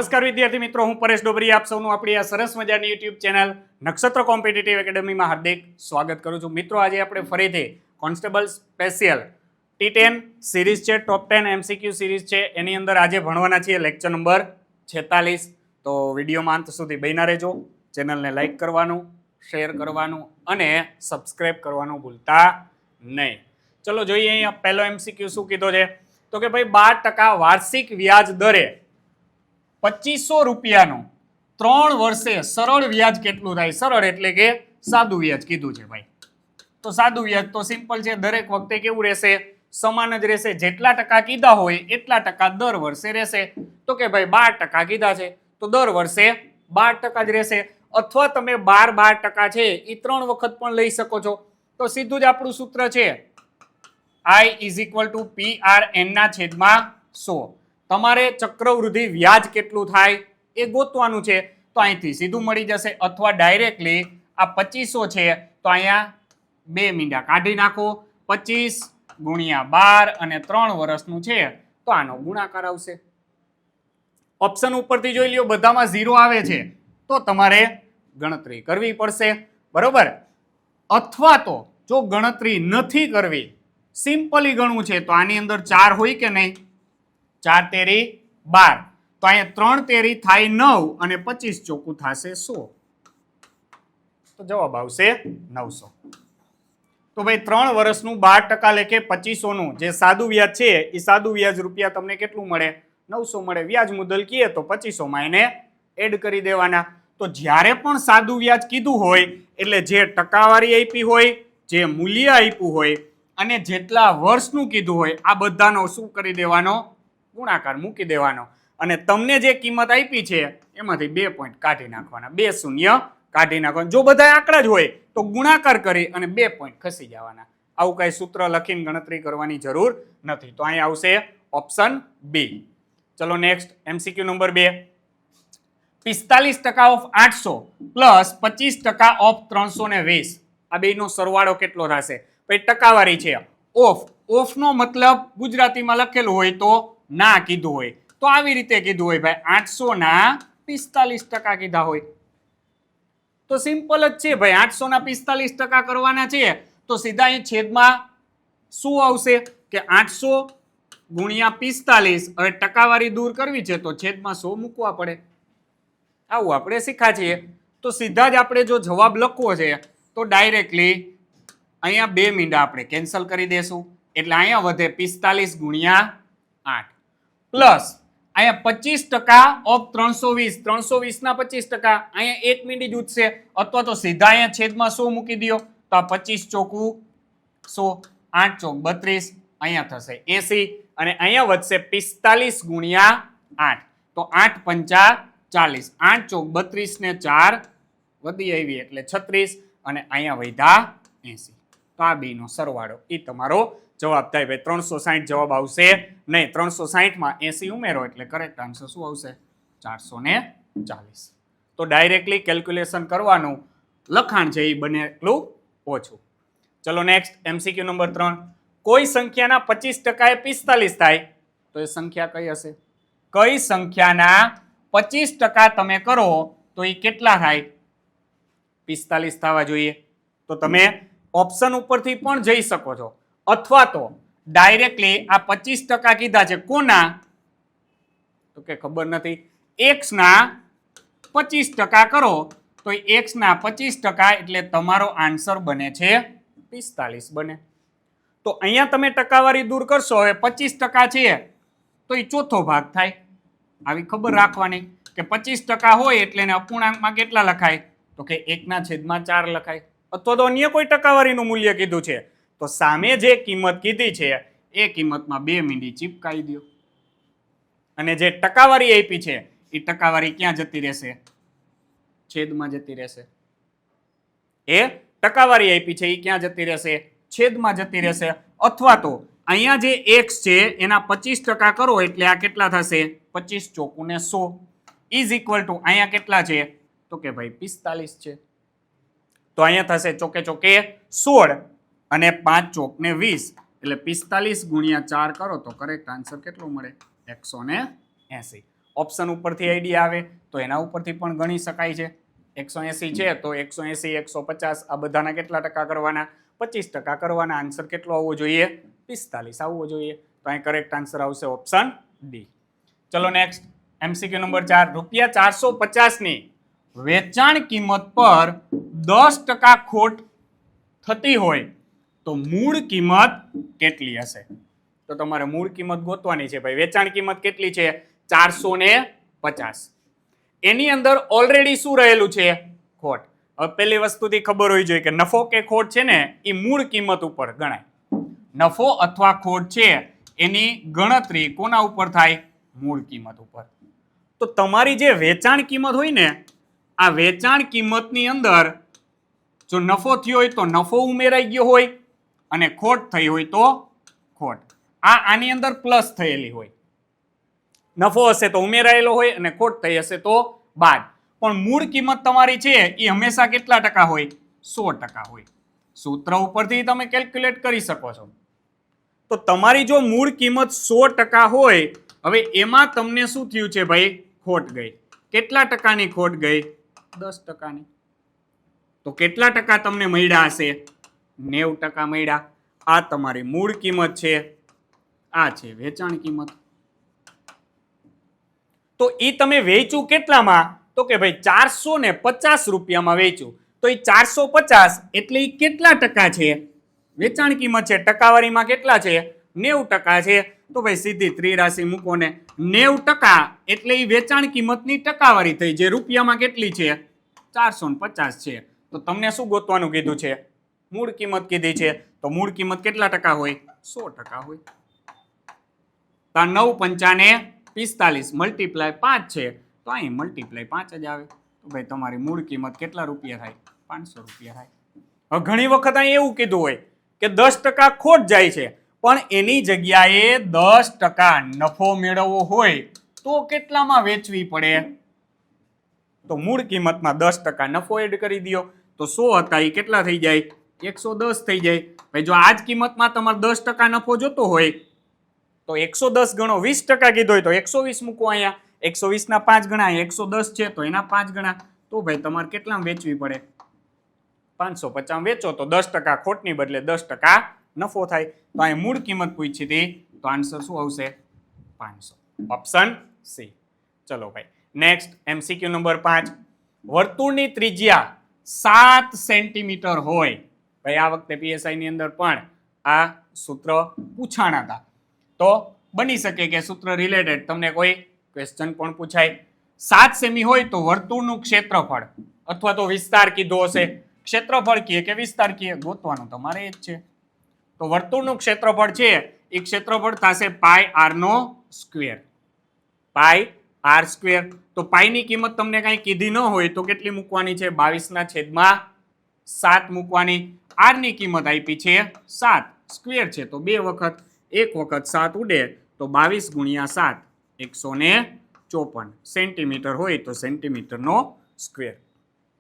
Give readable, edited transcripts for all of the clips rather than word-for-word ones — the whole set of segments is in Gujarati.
નમસ્કાર વિદ્યાર્થી મિત્રો, હું પરેશ ડોબરી આપ સૌનું આપણી આ સરસ મજાની યુટ્યુબ ચેનલ નક્ષત્ર કોમ્પિટિટિવ એકેડમીમાં હાર્દિક સ્વાગત કરું છું. મિત્રો, આજે આપણે ફરીથી કોન્સ્ટેબલ સ્પેશિયલ T10 સિરીઝ છે, ટોપ 10 MCQ સિરીઝ છે, એની અંદર આજે ભણવાના છીએ લેક્ચર નંબર 46. તો વિડીયોમાં અંત સુધી બન્યા રહેજો. ચેનલને લાઈક કરવાનું, શેર કરવાનું અને સબસ્ક્રાઇબ કરવાનું ભૂલતા નહીં. ચલો જોઈએ અહીંયા પહેલો MCQ શું કીધો છે. તો કે ભાઈ 12% વાર્ષિક વ્યાજ દરે 2500 રૂપિયાનું 3 વર્ષે સરળ વ્યાજ કેટલું થાય? સરળ એટલે કે સાદું વ્યાજ કીધું છે ભાઈ. તો સાદું વ્યાજ તો સિમ્પલ છે, દરેક વખતે કેવું રહેશે? સમાન જ રહેશે. જેટલા ટકા કીધા હોય એટલા ટકા દર વર્ષે રહેશે. તો કે ભાઈ 12% કીધા છે તો દર વર્ષે 12% જ રહેશે. અથવા તમે 12% છે એ 3 વખત પણ લઈ શકો છો. તો સીધું જ આપણું સૂત્ર છે I = PRN/100. તમારે ચક્રવૃદ્ધિ વ્યાજ કેટલું થાય એ ગોતવાનું છે. તો અહીંથી સીધું મળી જશે. અથવા ડાયરેક્ટલી આ 2500 છે તો અહીંયા 2 મીંડા કાઢી નાખો. 25 × 12 અને 3 વર્ષનું છે તો આનો ગુણાકાર આવશે. ઓપ્શન ઉપરથી જોઈ લ્યો, બધામાં 0 આવે છે તો તમારે ગણતરી કરવી પડશે, બરોબર. અથવા તો જો ગણતરી નથી કરવી, સિમ્પલી ગણવું છે, તો આની અંદર 4 હોય કે નહીં? 4 તેરી 12, તો અહીંયા 3 તેરી થાય 9 અને 25 ચોકું થશે 100. તો જવાબ આવશે 900. તો ભાઈ 3 વર્ષનું 12% લેખે 2500નું જે સાદું વ્યાજ છે એ સાદું વ્યાજ રૂપિયા તમને કેટલું મળે? 900 મળે. વ્યાજ મુદ્દલ કીએ તો 2500 એને એડ કરી દેવાના. તો જ્યારે પણ સાદું વ્યાજ કીધું હોય એટલે જે ટકાવારી આપી હોય, જે મૂલ્ય આપ્યું હોય અને જેટલા વર્ષનું કીધું હોય આ બધાનો શું કરી દેવાનો? ગુણાકાર મૂકી દેવાનો. અને તમને જે કિંમત આપી છે એમાંથી 2 પોઈન્ટ કાઢી નાખવાના, 2 શૂન્ય કાઢી નાખવાના. જો બધા આંકડા જ હોય તો ગુણાકાર કરી અને 2 પોઈન્ટ ખસી જવાના. આવું કઈ સૂત્ર લખીને ગણતરી કરવાની જરૂર નથી. તો અહીંયા આવશે ઓપ્શન B. ચલો next MCQ number 2. 45% of 800 plus 25% of 320. આ બેનો સરવાળો કેટલો થશે? ભાઈ ટકાવારી છે. ઓફ નો મતલબ ગુજરાતીમાં લખેલું હોય તો ના કીધું હોય, તો આવી રીતે કીધું હોય ભાઈ 800 ના 45% કીધા હોય તો સિમ્પલ જ છે ભાઈ. 800 ના 45% કરવાના છે તો સીધા અહીં છેદમાં શું આવશે કે 800 × 45. હવે ટકાવારી દૂર કરવી છે તો છેદમાં 100 મૂકવા પડે. આવું આપણે શીખ્યા છીએ. તો સીધા જ આપણે જો જવાબ લખવો છે તો ડાયરેક્ટલી અહીંયા 2 મીંડા આપણે કેન્સલ કરી દેશું. એટલે અહીંયા વધે 45 × 8 પ્લસ અહીંયા 25% ઓફ 320. 320 ના 25%, અહીંયા 1 મીંડી જ ઉઠશે. અથવા તો સીધા અહીંયા છેદમાં 100 મૂકી દો તો આ 25 ચોકું 100, 8 ચોક 32, અહીંયા થશે 80 અને અહીંયા વધશે 45 × 8 તો 8 પંચા 40, 8 ચોક 32 ને 4 વધી આવી એટલે 36 અને અહીંયા વધ્યા 80. તો આ બેનો સરવાળો એ તમારો જવાબ થાય. ભાઈ 360 જવાબ આવશે નહીં. 360 માં 80 ઉમેરો એટલે કરેક્ટ આન્સર શું આવશે? 440. તો ડાયરેક્ટલી કેલ્ક્યુલેશન કરવાનું, લખાણ છે એ બને એટલું ઓછું. ચલો નેક્સ્ટ MCQ નંબર 3. કોઈ સંખ્યાના 25% એ 45 થાય તો એ સંખ્યા કઈ હશે? કઈ સંખ્યાના 25% તમે કરો તો એ કેટલા થાય? 45 થવા જોઈએ. તો તમે ઓપ્શન ઉપરથી પણ જઈ શકો છો અથવા તો ડાયરેક્ટલી આ 25% કીધા છે કોના? તો કે ખબર નથી. x ના 25% કરો તો x ના 25% એટલે તમારો આન્સર બને છે 45 બને. તો અહીંયા તમે ટકાવારી દૂર કરશો. હવે 25% છે તો એ ચોથો ભાગ થાય. આવી ખબર રાખવાની કે 25% હોય એટલે એને અપૂર્ણાંકમાં કેટલા લખાય? તો કે 1/4 લખાય. અથવા તો અન્ય કોઈ ટકાવારીનું મૂલ્ય કીધું છે તો સામે જે કિંમત કીધી છે એ કિંમતમાં 2 મીંડી ચીપકાઈ દો. અને જે ટકાવારી આપી છે એ ટકાવારી ક્યાં જતી રહેશે? છેદમાં જતી રહેશે. એ ટકાવારી આપી છે એ ક્યાં જતી રહેશે? છેદમાં જતી રહેશે. અથવા તો અહીંયા જે x છે એના 25% કરો એટલે આ કેટલા થશે? 25 ચોકું ને 100 = અહીંયા કેટલા છે? તો કે ભાઈ 45 છે. તો અહીંયા થશે ચોકે ચોકે 16 અને 5 ચોક ને 20 એટલે 45 × 4 કરો તો કરેક્ટ આન્સર કેટલો મળે? 180. ઓપ્શન ઉપરથી આઈડિયા આવે તો એના ઉપરથી પણ ગણી શકાય છે. 180 છે તો 180, 150 આ બધાના કેટલા ટકા કરવાના? 25% કરવાના. આન્સર કેટલો આવવો જોઈએ? 45 આવવો જોઈએ. તો અહીં કરેક્ટ આન્સર આવશે ઓપ્શન ડી. ચલો નેક્સ્ટ MCQ નંબર 4. ₹450 ની વેચાણ કિંમત પર 10% ખોટ થતી હોય તો મૂળ કિંમત કેટલી હશે? તો તમારે મૂળ કિંમત ગોતવાની છે ભાઈ. વેચાણ કિંમત કેટલી છે? 450. એની અંદર ઓલરેડી શું રહેલું છે? ખોટ. હવે પહેલી વસ્તુથી ખબર હોવી જોઈએ કે નફો કે ખોટ છે ને એ મૂળ કિંમત ઉપર ગણાય. નફો અથવા ખોટ છે એની ગણતરી કોના ઉપર થાય? મૂળ કિંમત ઉપર. તો તમારી જે વેચાણ કિંમત હોય ને આ વેચાણ કિંમતની અંદર જો નફો થયો હોય તો નફો ઉમેરાઈ ગયો હોય અને ખોટ થઈ હોય તો ખોટ. આની અંદર પ્લસ થયેલી હોય. નફો હશે તો ઉમેરાયેલો હોય અને ખોટ થઈ હશે તો બાદ. પણ મૂળ કિંમત તમારી છે એ હંમેશા કેટલા ટકા હોય? 100% હોય. સૂત્ર ઉપરથી તમે કેલ્ક્યુલેટ કરી શકો છો. તો તમારી જો મૂળ કિંમત 100% હોય, હવે એમાં તમને શું થયું છે ભાઈ? ખોટ ગઈ. કેટલા ટકાની ખોટ ગઈ? 10%ની. તો કેટલા ટકા તમને મળ્યા હશે? 90% મળ્યા. આ તમારી મૂળ કિંમત છે, આ છે વેચાણ કિંમત. તો એ તમે વેચ્યું કેટલામાં? તો કે ભાઈ 450 રૂપિયામાં વેચ્યું. તો એ 450 એટલે એ કેટલા ટકા છે? વેચાણ કિંમત છે. ટકાવારીમાં કેટલા છે? 90% છે. તો ભાઈ સીધી ત્રિરાશી મૂકો ને 90% એટલે એ વેચાણ કિંમતની ટકાવારી થઈ, જે રૂપિયામાં કેટલી છે? 450 છે. તો તમને શું ગોતવાનું કીધું છે? મૂળ કિંમત કીધી છે. તો મૂળ કિંમત કેટલા ટકા હોય? 100% હોય. 9 પંચાને 45 મલ્ટીપ્લાય 5 છે તો અહીં મલ્ટીપ્લાય 5 જ આવે. તો ભાઈ તમારી મૂળ કિંમત કેટલા રૂપિયા થાય? 500 રૂપિયા થાય. હવે ઘણી વખત અહીં એવું કીધું હોય કે 10% ખોટ જાય છે, પણ એની જગ્યાએ 10% નફો મેળવવો હોય તો કેટલામાં વેચવી પડે? તો મૂળ કિંમતમાં 10% નફો એડ કરી દો તો 100 હતા એ કેટલા થઈ જાય? 110 થઈ જાય. ભાઈ જો આ જ કિંમતમાં તમારે 10% નફો જોતો હોય તો 110 ગણો 20% કીધો હોય તો 120 મૂકો. અહીંયા 120 ના 5 ગણા, 110 છે તો એના 5 ગણા. તો ભાઈ તમારે કેટલામાં વેચવી પડે? 550 વેચો તો 10% ખોટની બદલે 10% નફો થાય. તો અહીં મૂળ કિંમત પૂછી હતી તો આન્સર શું આવશે? 500. Option C. ચલો ભાઈ નેક્સ્ટ MCQ નંબર 5. વર્તુળની ત્રિજ્યા 7 સેન્ટીમીટર હોય. ભાઈ આ વખતે PSI ની અંદર પણ આ સૂત્ર પૂછાણા હતા. તો બની શકે કે સૂત્ર રિલેટેડ તમને કોઈ ક્વેશ્ચન પણ પૂછાય. 7 સેમી હોય તો વર્તુળનું ક્ષેત્રફળ અથવા તો વિસ્તાર કીધો હશે. ક્ષેત્રફળ કીએ કે વિસ્તાર કીએ ગોતવાનું તમારે જ છે. તો વર્તુળનું ક્ષેત્રફળ છે એ ક્ષેત્રફળ થશે પાઈ r નો સ્ક્વેર. પાઈ r સ્ક્વેર. તો પાઈની કિંમત તમને કઈ કીધી ન હોય તો કેટલી મૂકવાની છે? 22/7 મૂકવાની. r ની કિંમત આપી છે 7, સ્ક્વેર છે તો 2 વખત, 1 વખત 7 ઉડે તો 22 × 7 154 સેન્ટીમીટર હોય તો સેન્ટીમીટરનો સ્ક્વેર.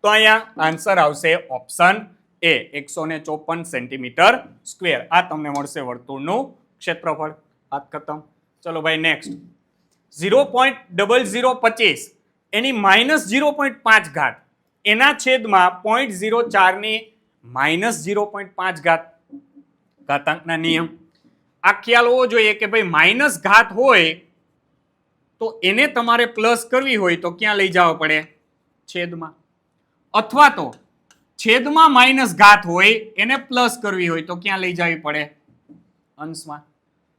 તો અહીંયા આન્સર આવશે ઓપ્શન એ 154 સેન્ટીમીટર સ્ક્વેર. આ તમને મળશે વર્તુળનું ક્ષેત્રફળ. વાત ખતમ. ચલો ભાઈ નેક્સ્ટ 0.0025 એની -0.5 ઘાત એના છેદમાં 0.04 ની -0.5 ઘાત. ઘાતાંકના નિયમ આ ખ્યાલ હોવો જોઈએ કે ભાઈ માઇનસ ઘાત હોય તો એને તમારે પ્લસ કરવી હોય તો ક્યાં લઈ જવા પડે? છેદમાં. અથવા તો છેદમાં માઇનસ ઘાત હોય એને પ્લસ કરવી હોય તો ક્યાં લઈ જવી પડે? અંશમાં.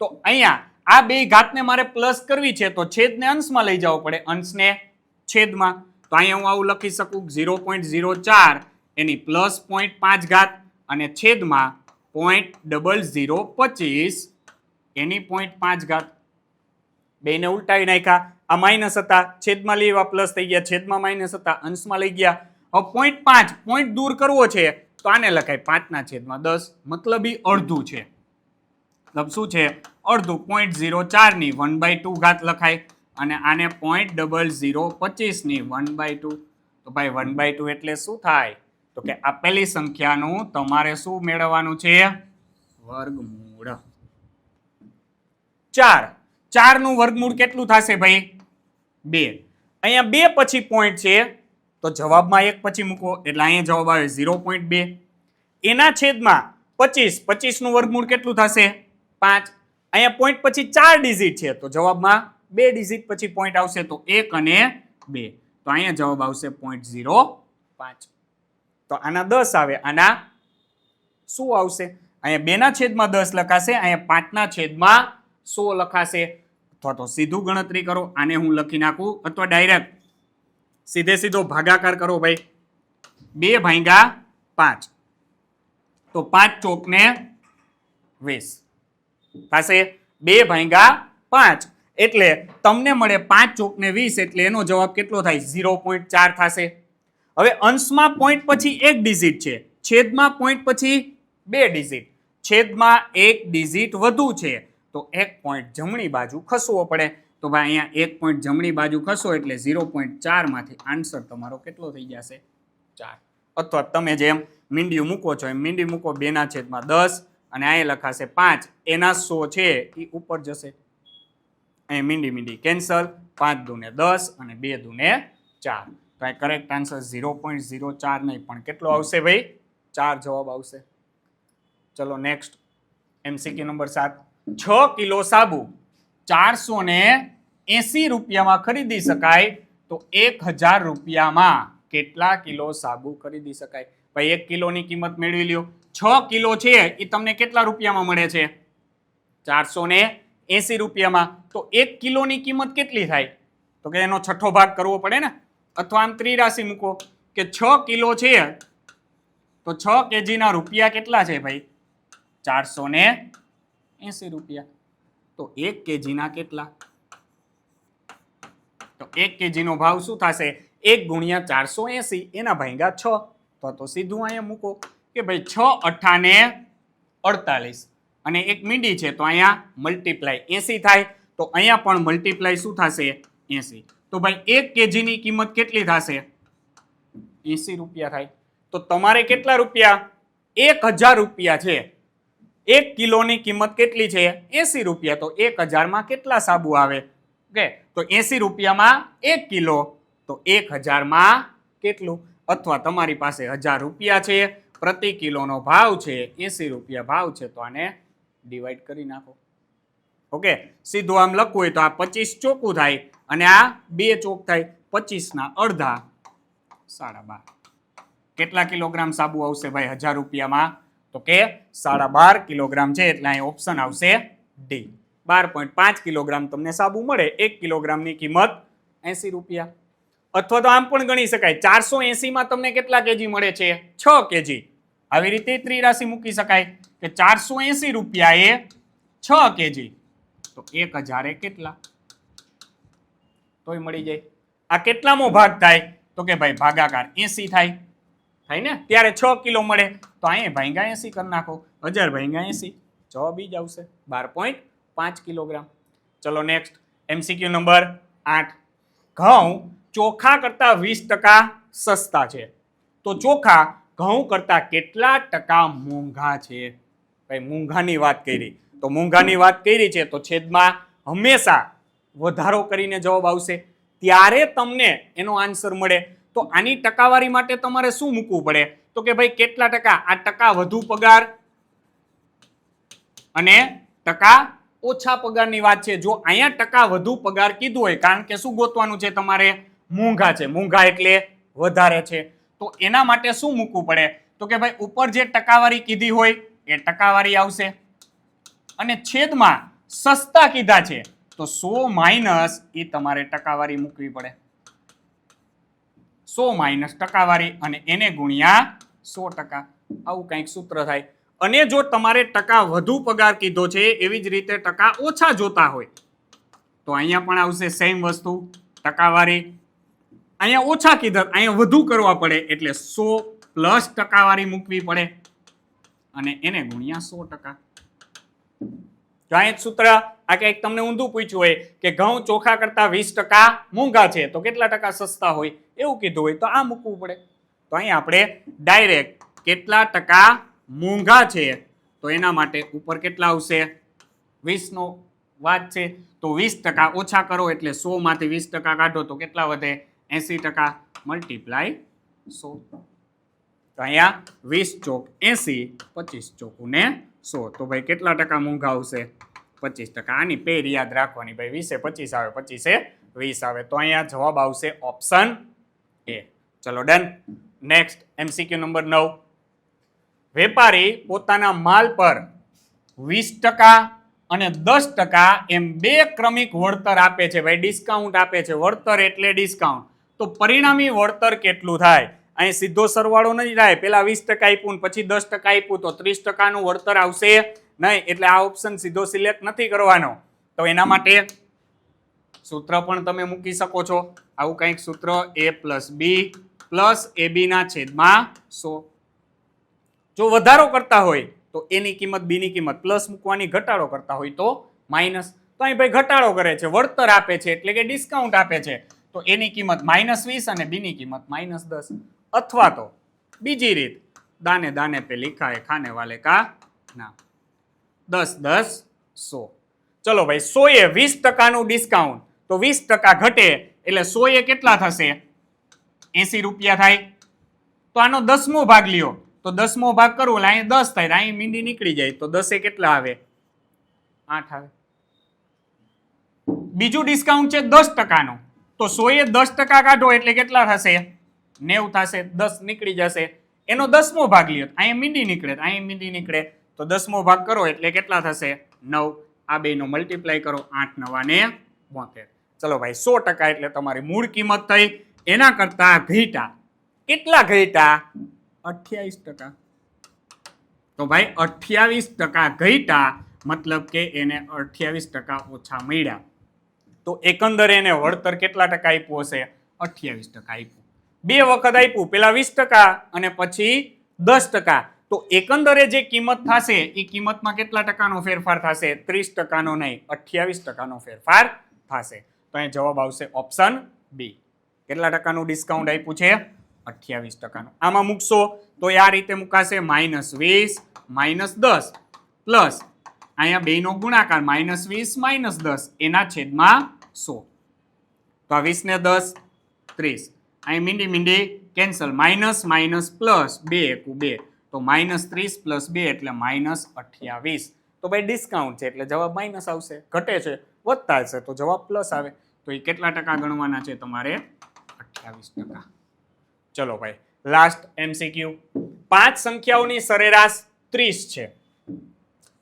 તો અહીંયા આ બે ઘાતને મારે પ્લસ કરવી છે તો છેદને અંશમાં લઈ જવો પડે, અંશને છેદમાં. તો અહીંયા હું આવું લખી શકું 0.04 એની પ્લસ 0.5 ઘાત અને છેદમાં 0.0025 એની 0.5 ઘાત. બેને ઉલટાવી નાખ્યા. આ માઇનસ હતા છેદમાં લઈ આવ્યા પ્લસ થઈ ગયા, છેદમાં માઇનસ હતા અંશમાં લઈ ગયા. હવે 0.5 પોઈન્ટ દૂર કરવો છે તો આને લખાય 5/10, મતલબ ઈ અડધું છે. મતલબ શું છે? અડધું. 0.04 ની 1/2 ઘાત લખાય અને આને 0.0025 ની 1/2. તો ભાઈ 1/2 એટલે શું થાય? તો કે આપેલી સંખ્યાનું તમારે શું મેળવવાનું છે? વર્ગમૂળ. 4 નું વર્ગમૂળ કેટલું થશે ભાઈ? 2 અહીંયા 2 પછી પોઈન્ટ છે તો જવાબમાં 1 પછી મૂકો એટલે અહીંયા જવાબ આવે 0.2 એના છેદમાં 25 25 નું વર્ગમૂળ કેટલું થશે 5 અહીંયા પોઈન્ટ પછી 4 ડિજિટ છે તો જવાબમાં 2 ડિજિટ પછી પોઈન્ટ આવશે તો 1 અને 2 તો અહીંયા જવાબ આવશે 0.05 તો આના 10 આવે આના શું આવશે અહીંયા 2 ના છેદમાં 10 લખાશે અહીંયા 5 ના છેદમાં 100 લખાશે અથવા તો સીધું ગણતરી કરો આને હું લખી નાખું અથવા ડાયરેક્ટ સીધે સીધો ભાગાકાર કરો ભાઈ 2 ભાગ્યા 5 તો 5 ચોક ને 20 થશે 2 ભાગ્યા 5 એટલે તમને મળે 5 ચોક ને 20 એટલે એનો જવાબ કેટલો થાય 0.4 થશે હવે અંશમાં પોઈન્ટ પછી 1 ડિજિટ છે છેદમાં પોઈન્ટ પછી 2 ડિજિટ છેદમાં 1 ડિજિટ વધુ છે તો 1 પોઈન્ટ જમણી બાજુ ખસવો પડે તો ભાઈ અહીંયા 1 પોઈન્ટ જમણી બાજુ ખસો એટલે 0.4 માંથી આન્સર તમારો કેટલો થઈ જશે 4 અથવા તમે જેમ મીંડિયું મૂકો છો એમ મીંડી મૂકો 2 ના છેદમાં 10 અને અહીંયા લખાશે 5 એના 100 છે એ ઉપર જશે અહીં મીંડી કેન્સલ 5 દુને 10 અને 2 દુને 4 તો આ કરેક્ટ આન્સર 0.04 નહીં પણ કેટલો આવશે ભાઈ 4 જવાબ આવશે ચલો નેક્સ્ટ એમસીક્યુ નંબર 7 6 કિલો સાબુ 480 રૂપિયામાં ખરીદી શકાય તો 1000 રૂપિયામાં કેટલા કિલો સાબુ ખરીદી શકાય ભાઈ 1 કિલોની કિંમત મેળવી લ્યો 6 કિલો છે એ તમને કેટલા રૂપિયામાં મળે છે 480 રૂપિયામાં તો 1 કિલોની કિંમત કેટલી થાય તો કે એનો છઠ્ઠો ભાગ કરવો પડે ને અથવા આમ ત્રિરાશિ મૂકો કે 6 કિલો છે તો 6 કેજીના રૂપિયા કેટલા છે ભાઈ 480 રૂપિયા તો 1 કેજીના કેટલા તો 1 કેજીનો ભાવ શું થશે 1 ગુણ્યા 480 એના ભાગ્યા 6 તો સીધું અહીંયા મૂકો કે ભાઈ 6 અઠ્ઠા ને 48 અને એક મીંડી છે તો અહીંયા મલ્ટીપ્લાય 80 થાય તો અહીંયા પણ મલ્ટીપ્લાય શું થશે 80 તો ભાઈ 1 કેજીની કિંમત કેટલી થશે 80 રૂપિયા થાય તો તમારે કેટલા રૂપિયા 1000 રૂપિયા છે 1 કિલોની કિંમત કેટલી છે 80 રૂપિયા તો 1000 માં કેટલા સાબુ આવે ઓકે તો 80 રૂપિયામાં 1 કિલો તો 1000 માં કેટલું અથવા તમારી પાસે 1000 રૂપિયા છે પ્રતિ કિલોનો ભાવ છે 80 રૂપિયા ભાવ છે તો આને ડિવાઈડ કરી નાખો ઓકે સીધું આમ લખવું હોય તો આ 25 ચોખ્ખું થાય અને આ 2 ચોક થાય 25 ના અડધા 12.5 કેટલા કિલોગ્રામ સાબુ આવશે ભાઈ 1000 રૂપિયામાં તો કે 12.5 કિલોગ્રામ છે એટલે અહીં ઓપ્શન આવશે ડી 12.5 કિલોગ્રામ તમને સાબુ મળે 1 કિલોગ્રામની કિંમત 80 રૂપિયા અથવા તો આમ પણ ગણી શકાય 480 માં તમને કેટલા કેજી મળે છે 6 કેજી આવી રીતે ત્રિરાશિ મૂકી શકાય કે 480 રૂપિયા એ 6 કેજી તો 1000 એ કેટલા તોય મળી જાય આ કેટલામો ભાગ થાય તો કે ભાઈ ભાગાકાર 80 થાય ને ત્યારે 6 કિલો મળે તો અહીંયા ભાગ્યા 80 કરી નાખો 1000 ભાગ્યા 80 જવાબ ઈ જ આવશે 12.5 કિલોગ્રામ ચલો નેક્સ્ટ એમસીક્યુ નંબર 8 ઘઉં ચોખા કરતા 20% સસ્તા છે તો ચોખા ઘઉં કરતા કેટલા ટકા મોંઘા છે ભાઈ મોંઘાની વાત કરી તો મોંઘાની વાત કરી છે તો છેદમાં હંમેશા વધારો કરીને જવાબ આવશે ત્યારે તમને એનો આન્સર મળે તો આની ટકાવારી માટે તમારે શું મૂકવું પડે તો કે ભાઈ કેટલા ટકા આ ટકા વધુ પગાર અને ટકા ઓછા પગારની વાત છે જો અહીંયા ટકા વધુ પગાર કીધું હોય કારણ કે શું ગોતવાનું છે તમારે મોંઘા છે મોંઘા એટલે વધારે છે તો એના માટે શું મૂકવું પડે તો કે ભાઈ ઉપર જે ટકાવારી કીધી હોય એ ટકાવારી આવશે અને છેદમાં સસ્તા કીધા છે તો 100 માઇનસ એ તમારે ટકાવારી મૂકવી પડે 100 માઇનસ ટકાવારી અને એને ગુણ્યા 100% આવું કંઈક સૂત્ર થાય અને જો તમારે ટકા વધુ પગાર કીધો છે એવી જ રીતે ટકા ઓછા જોતા હોય તો અહીંયા પણ આવશે સેમ વસ્તુ ટકાવારી અહીંયા ઓછા કીધા અહીંયા વધુ કરવા પડે એટલે 100 પ્લસ ટકાવારી મૂકવી પડે અને એને ગુણ્યા 100%. જો અહીંયા સૂત્ર આ કંઈક તમને ઊંધું પૂછ્યું હોય કે ઘઉં ચોખા કરતા 20% મોંઘા છે તો કેટલા ટકા સસ્તા હોય એવું કીધું હોય તો આ મૂકવું પડે તો અહીંયા આપણે ડાયરેક્ટ કેટલા ટકા મોંઘા છે તો એના માટે ઉપર કેટલા આવશે 20 નો વાત છે. તો 20% ઓછા કરો એટલે 100 માંથી 20% કાઢો તો કેટલા વધે? 80%. મલ્ટીપ્લાય 100. તો અહીંયા 20 ચોક 80, 25 ચોકું ને 100. તો ભાઈ કેટલા ટકા મોંઘા આવશે? 25%. આની પેર યાદ રાખવાની ભાઈ. 20 એ 25 આવે, 25 એ 20 આવે. તો અહીંયા જવાબ આવશે ઓપ્શન એ. ચલો ડન. Next MCQ number 9. વેપારી પોતાના માલ પર 20% અને 10% એમ બે ક્રમિક વળતર આપે છે. ભાઈ ડિસ્કાઉન્ટ આપે છે. વળતર એટલે ડિસ્કાઉન્ટ. તો પરિણામી વળતર કેટલું થાય? અહીં સીધો સરવાળો નહીં થાય. પેલા 20% આપ્યું પછી 10% આપ્યું તો 30% નું વળતર આવશે નહીં. એટલે આ ઓપ્શન સીધો સિલેક્ટ નથી કરવાનો. તો એના માટે સૂત્ર પણ તમે મૂકી શકો છો. આવું કંઈક સૂત્ર a + b + ab ના છેદમાં 100. જો વધારો કરતા હોય તો a ની કિંમત b ની કિંમત પ્લસ મૂકવાની, ઘટાડો કરતા હોય તો માઇનસ. તો અહીં ભાઈ ઘટાડો કરે છે, વળતર આપે છે એટલે કે ડિસ્કાઉન્ટ આપે છે. તો a ની કિંમત -20 અને b ની કિંમત -10. અથવા તો બીજી રીત, દાને દાને पे लिखा है खाने वाले का नाम. 10 10 100. ચલો ભાઈ 100 એ 20% નું ડિસ્કાઉન્ટ, તો 20% ઘટે એટલે 100 એ કેટલા થશે? 80 રૂપિયા થાય. તો આનો 10મો ભાગ લ્યો તો 10મો ભાગ કરવો એટલે અહીં 10 થાય, અહીં મીંડી નીકળી જાય તો 10 એ કેટલા આવે? 8 આવે. બીજું ડિસ્કાઉન્ટ છે 10% નું, તો 100 એ 10% કાઢો એટલે કેટલા થશે? 90 થશે. 10 નીકળી જશે. એનો 10મો ભાગ લ્યો, અહીં મીંડી નીકળે, અહીં મીંડી નીકળે તો 10મો ભાગ કરો એટલે કેટલા થશે? 9. આ બેનો મલ્ટીપ્લાય કરો, 8 9 ને 72. ચલો ભાઈ 100% એટલે તમારી મૂળ કિંમત થઈ, એના કરતા ઘટ્યા. કેટલા ઘટ્યા? 28%. તો ભાઈ 28% ઘટ્યા, મતલબ કે એને 28% ઓછા મળ્યા. તો એકંદરે એને વળતર કેટલા ટકા આપ્યું હશે? 28% આપ્યું. બે વખત આપ્યું, પેલા 20% અને પછી 10%. તો એકંદરે જે કિંમત થશે એ કિંમતમાં કેટલા ટકાનો ફેરફાર થશે? 30%નો નહીં, 28%નો ફેરફાર થશે. તો અહીં જવાબ આવશે ઓપ્શન બી. કેટલા ટકાનું ડિસ્કાઉન્ટ આપ્યું છે? 28%. આમાં મૂકશો તો આ રીતે મુકાશે, -20 -10 પ્લસ અહીંયા બેનો ગુણાકાર -20 -10 એના છેદમાં 100. તો આ 20 ને 10 30. અહીં મીંડી મીંડી કેન્સલ, માઇનસ માઇનસ પ્લસ 2 * 2 તો -30 + 2 એટલે -28. તો ભાઈ ડિસ્કાઉન્ટ છે એટલે જવાબ માઇનસ આવશે. ઘટે છે, વધતા હશે તો જવાબ પ્લસ આવે. તો એ કેટલા ટકા ગણવાના છે તમારે? 28%. ચલો ભાઈ લાસ્ટ MCQ. 5 સંખ્યાઓની સરેરાશ 30 છે.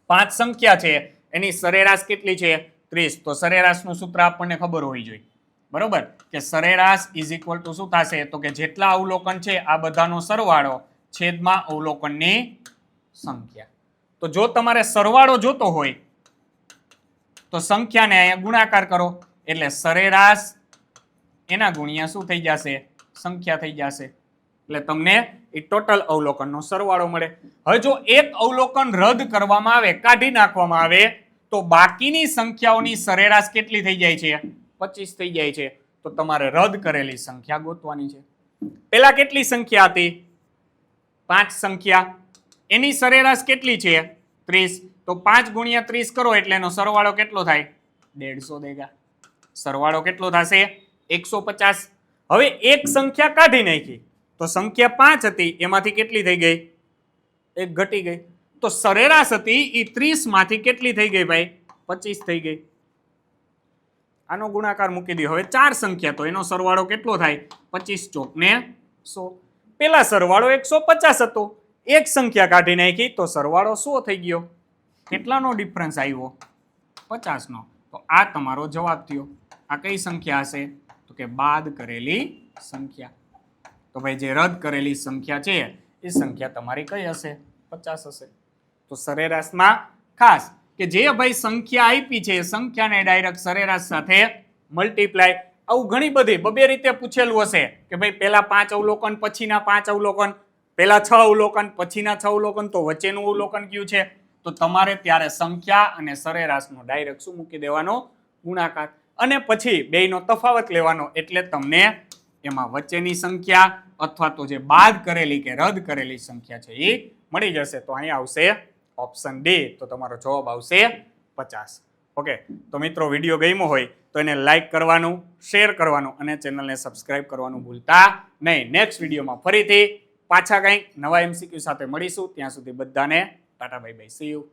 5 સંખ્યા છે એની સરેરાશ કેટલી છે? 30. તો સરેરાશનું સૂત્ર આપણને ખબર હોવી જોઈએ, બરોબર? કે સરેરાશ = શું થશે? તો કે જેટલા અવલોકન છે આ બધાનો સરવાળો છેદમાં અવલોકનની સંખ્યા. તો જો તમારે સરવાળો જોતો હોય તો સંખ્યાને અહીંયા ગુણાકાર કરો એટલે સરેરાશ એના ગુણ્યા શું થઈ જશે? સંખ્યા થઈ જશે. એટલે તમને એ ટોટલ અવલોકનનો સરવાળો મળે. હવે જો એક અવલોકન રદ કરવામાં આવે, કાઢી નાખવામાં આવે, તો બાકીની સંખ્યાઓની સરેરાશ કેટલી થઈ જાય છે? 25 થઈ જાય છે. તો તમારે રદ કરેલી સંખ્યા ગોતવાની છે. પેલા કેટલી સંખ્યા હતી? 5 સંખ્યા. એની સરેરાશ કેટલી છે? 30. તો 5 × 30 કરો એટલે એનો સરવાળો કેટલો થાય? 150 દેગા. સરવાળો કેટલો થશે? 150. હવે એક સંખ્યા કાઢી નાખી તો સંખ્યા 5 હતી એમાંથી કેટલી થઈ ગઈ? 1 ઘટી ગઈ. તો સરેરાશ હતી એ 30 માંથી કેટલી થઈ ગઈ ભાઈ? 25 થઈ ગઈ. આનો ગુણાકાર મૂકી દો. હવે 4 સંખ્યા, તો એનો સરવાળો કેટલો થાય? 25 ચોક ને 100. પેલા સરવાળો 150 હતો, એક સંખ્યા કાઢી નાખી તો સરવાળો 100 થઈ ગયો. કેટલાનો ડિફરન્સ આવ્યો? 50 નો. તો આ તમારો જવાબ થયો. આ કઈ સંખ્યા હશે? તો કે બાદ કરેલી સંખ્યા. તો ભાઈ જે રદ કરેલી સંખ્યા છે એ સંખ્યા તમારી કઈ હશે? 50 હશે. તો સરેરાશમાં ખાસ કે જે ભાઈ સંખ્યા આપી છે સંખ્યાને ડાયરેક્ટ સરેરાશ સાથે મલ્ટીપ્લાય. આવું ઘણી બધી બબે રીતે પૂછેલું હશે કે ભાઈ પહેલા 5 અવલોકન પછીના 5 અવલોકન, પહેલા 6 અવલોકન પછીના 6 અવલોકન, તો વચ્ચેનું અવલોકન કયું છે? તો તમારે ત્યારે સંખ્યા અને સરેરાશનો ડાયરેક્ટ શું મૂકી દેવાનો? ગુણાકાર. અને પછી બેયનો તફાવત લેવાનો એટલે તમને એમાં વચ્ચેની સંખ્યા અથવા તો જે બાદ કરેલી કે રદ કરેલી સંખ્યા છે એ મળી જશે. તો અહીંયા આવશે ઓપ્શન ડી. તો તમારો જવાબ આવશે 50. ઓકે, તો મિત્રો વિડીયો ગમ્યો હોય તો એને લાઈક કરવાનું, શેર કરવાનું અને ચેનલને સબસ્ક્રાઇબ કરવાનું ભૂલતા નહીં. નેક્સ્ટ વિડીયોમાં ફરીથી પાછા કંઈક નવા MCQ સાથે મળીશું. ત્યાં સુધી બધાને Tata bye bye, C you.